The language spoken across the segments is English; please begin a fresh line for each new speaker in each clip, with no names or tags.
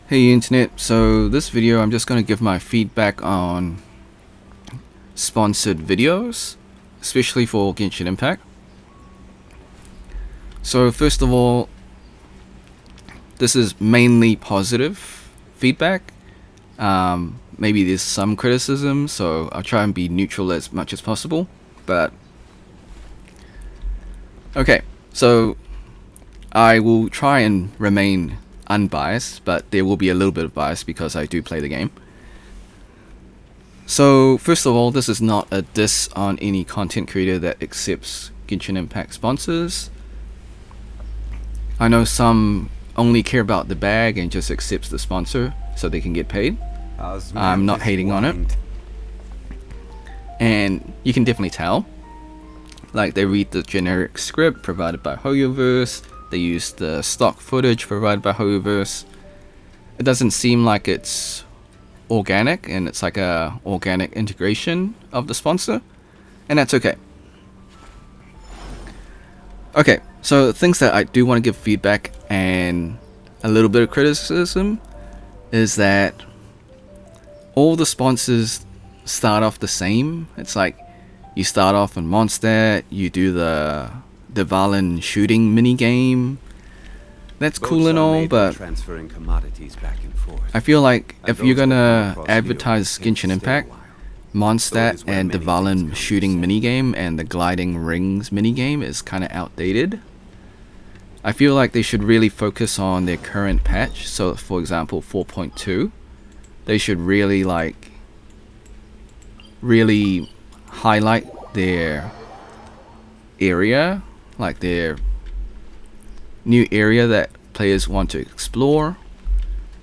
Hey internet, so this video I'm just going to give my feedback on sponsored videos, especially for Genshin Impact. So first of all, this is mainly positive feedback. Maybe there's some criticism, so I'll try and be neutral as much as possible. But okay, so I will try and remain unbiased, but there will be a little bit of bias because I do play the game. So first of all, this is not a diss on any content creator that accepts Genshin Impact sponsors. I know some only care about the bag and just accepts the sponsor so they can get paid. I'm not hating on it. And you can definitely tell. Like, they read the generic script provided by Hoyoverse. They use the stock footage provided by Hoyoverse. It doesn't seem like it's organic, and it's like a organic integration of the sponsor, and that's okay. Okay, so things that I do want to give feedback and a little bit of criticism is that all the sponsors start off the same. It's like you start off in Mondstadt, you do the Valen shooting mini game. That's cool and all, but
transferring commodities back and forth.
I feel like if you're gonna advertise Genshin Impact, Mondstadt and the Valen shooting minigame and the gliding rings minigame is kind of outdated. I feel like they should really focus on their current patch. So for example 4.2, they should really highlight their area, like their new area that players want to explore,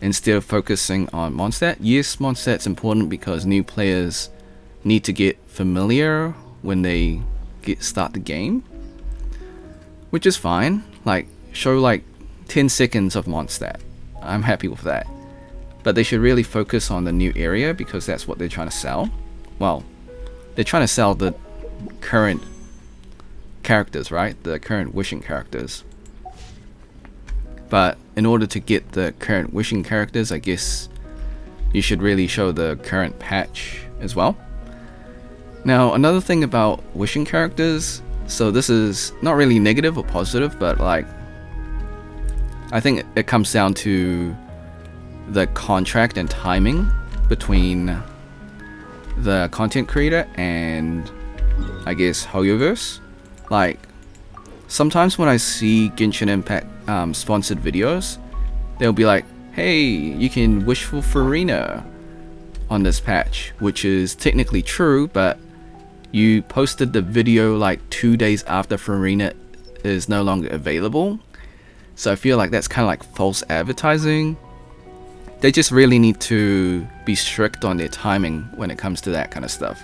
instead of focusing on Mondstadt. Yes, Mondstadt's important because new players need to get familiar when they start the game, which is fine. Like, show like 10 seconds of Mondstadt. I'm happy with that. But they should really focus on the new area because that's what they're trying to sell. Well, they're trying to sell the current characters, right? The current wishing characters. But in order to get the current wishing characters, I guess you should really show the current patch as well. Now, another thing about wishing characters, so this is not really negative or positive, but like, I think it comes down to the contract and timing between the content creator and, I guess, Hoyoverse. Like, sometimes when I see Genshin Impact sponsored videos, they'll be like, hey, you can wish for Farina on this patch, which is technically true, but you posted the video like 2 days after Farina is no longer available. So I feel like that's kind of like false advertising. They just really need to be strict on their timing when it comes to that kind of stuff.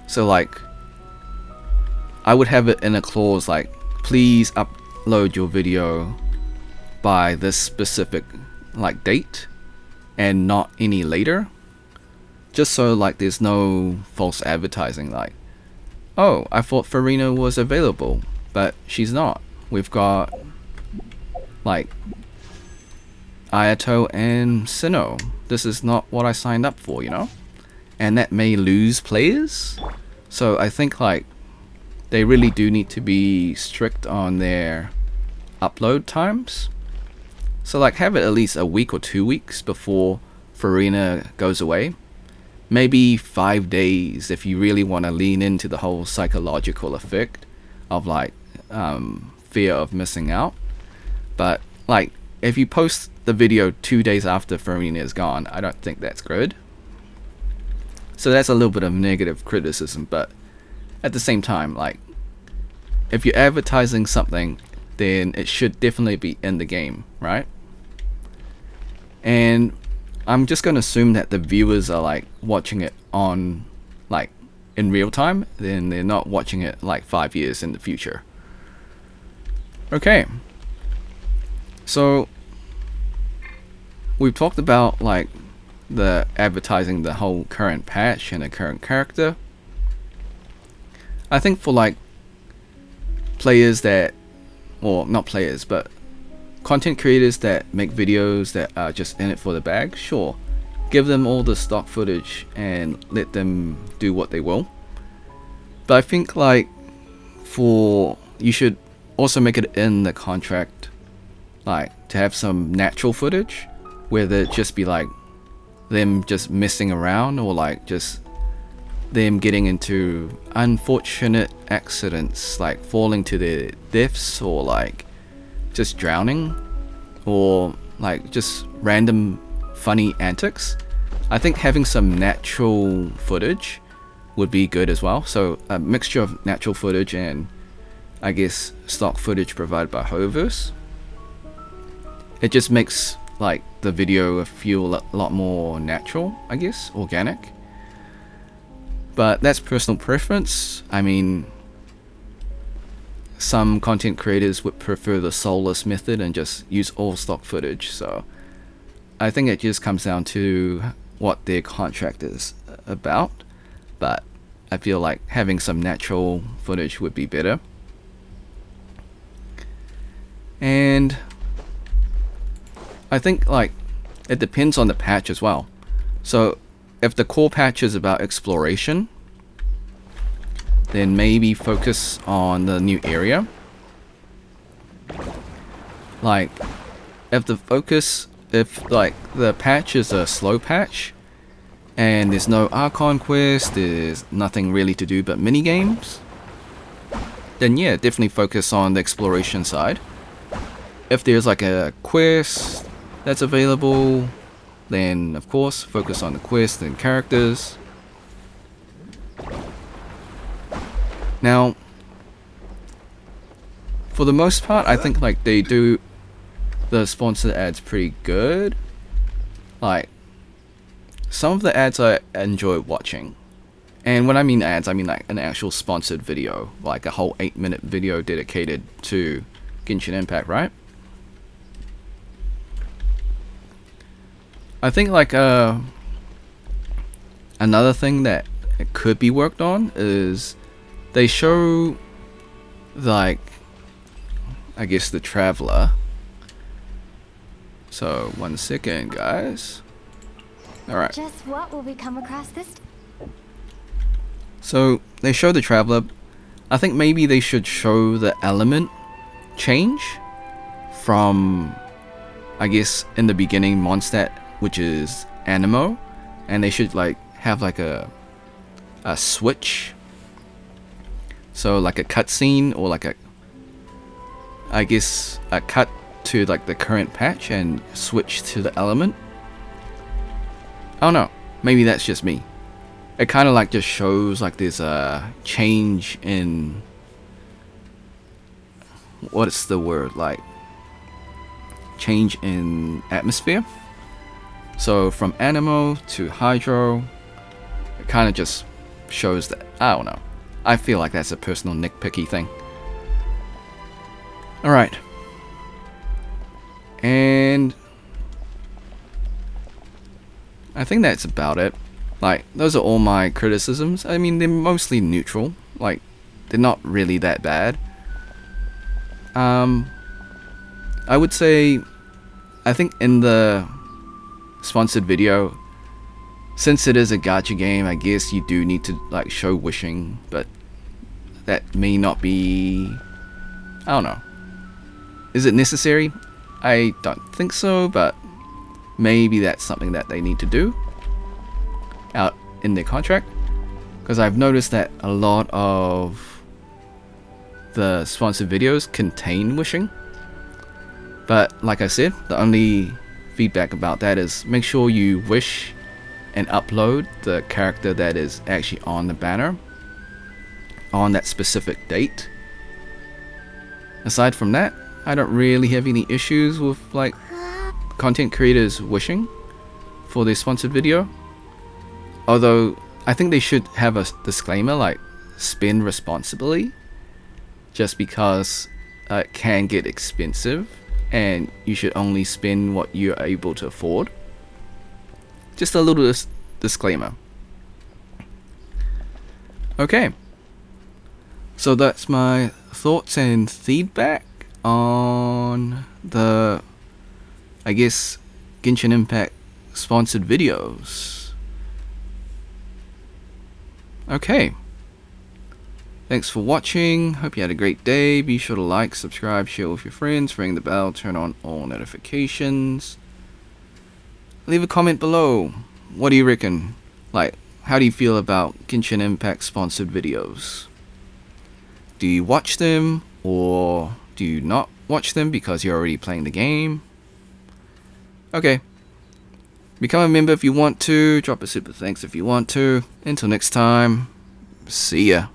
So like, I would have it in a clause like, please upload your video by this specific like date and not any later, just so like there's no false advertising like, oh, I thought Farina was available but she's not. We've got like Ayato and Sinnoh. This is not what I signed up for, you know? And that may lose players. So I think like they really do need to be strict on their upload times. So like, have it at least a week or 2 weeks before Farina goes away. Maybe 5 days if you really want to lean into the whole psychological effect of like fear of missing out. But like, if you post the video 2 days after Farina is gone, I don't think that's good. So that's a little bit of negative criticism, but at the same time, like, if you're advertising something, then it should definitely be in the game, right? And I'm just gonna assume that the viewers are like watching it on like in real time, then they're not watching it like 5 years in the future. Okay, so we've talked about like the advertising the whole current patch and the current character. I think for like players that, or not players, but content creators that make videos that are just in it for the bag, sure, give them all the stock footage and let them do what they will. But I think like you should also make it in the contract, like to have some natural footage, whether it just be like them just messing around or like just them getting into unfortunate accidents, like falling to their deaths or like just drowning or like just random funny antics. I think having some natural footage would be good as well. So a mixture of natural footage and I guess stock footage provided by Hoverse. It just makes like the video feel a lot more natural, I guess, organic. But that's personal preference. I mean, some content creators would prefer the soulless method and just use all stock footage. So I think it just comes down to what their contract is about. But I feel like having some natural footage would be better. And I think like it depends on the patch as well. So if the core patch is about exploration, then maybe focus on the new area. Like if like the patch is a slow patch and there's no Archon quest, there's nothing really to do but mini games, then yeah, definitely focus on the exploration side. If there's like a quest that's available, then of course focus on the quest and characters. Now, for the most part, I think like they do the sponsored ads pretty good. Like some of the ads I enjoy watching. And when I mean ads, I mean like an actual sponsored video, like a whole 8-minute video dedicated to Genshin Impact, right? I think like another thing that it could be worked on is they show like I guess the traveler. So 1 second, guys. All right.
Just what will we come across this?
So they show the traveler. I think maybe they should show the element change from, I guess, in the beginning Mondstadt, which is Anemo, and they should like have like a switch. So like a cutscene or like I guess a cut to like the current patch and switch to the element. I don't know, maybe that's just me. It kind of like just shows like there's a change in, what's the word, like change in atmosphere. So from Anemo to Hydro, it kind of just shows that, I don't know. I feel like that's a personal nitpicky thing. Alright. And I think that's about it. Like, those are all my criticisms. I mean, they're mostly neutral. Like, they're not really that bad. I would say, I think in the sponsored video, since it is a gacha game, I guess you do need to like show wishing, but that may not be, I don't know. Is it necessary? I don't think so, but maybe that's something that they need to do out in their contract, because I've noticed that a lot of the sponsored videos contain wishing, but like I said, the only feedback about that is make sure you wish and upload the character that is actually on the banner on that specific date. Aside from that, I don't really have any issues with like content creators wishing for their sponsored video. Although I think they should have a disclaimer like spend responsibly, just because it can get expensive and you should only spend what you're able to afford. Just a little disclaimer. Okay, so that's my thoughts and feedback on the, I guess, Genshin Impact sponsored videos. Okay. Thanks for watching. Hope you had a great day. Be sure to like, subscribe, share with your friends, ring the bell, turn on all notifications. Leave a comment below. What do you reckon? Like, how do you feel about Genshin Impact sponsored videos? Do you watch them, or do you not watch them because you're already playing the game? Okay. Become a member if you want to. Drop a super thanks if you want to. Until next time, see ya.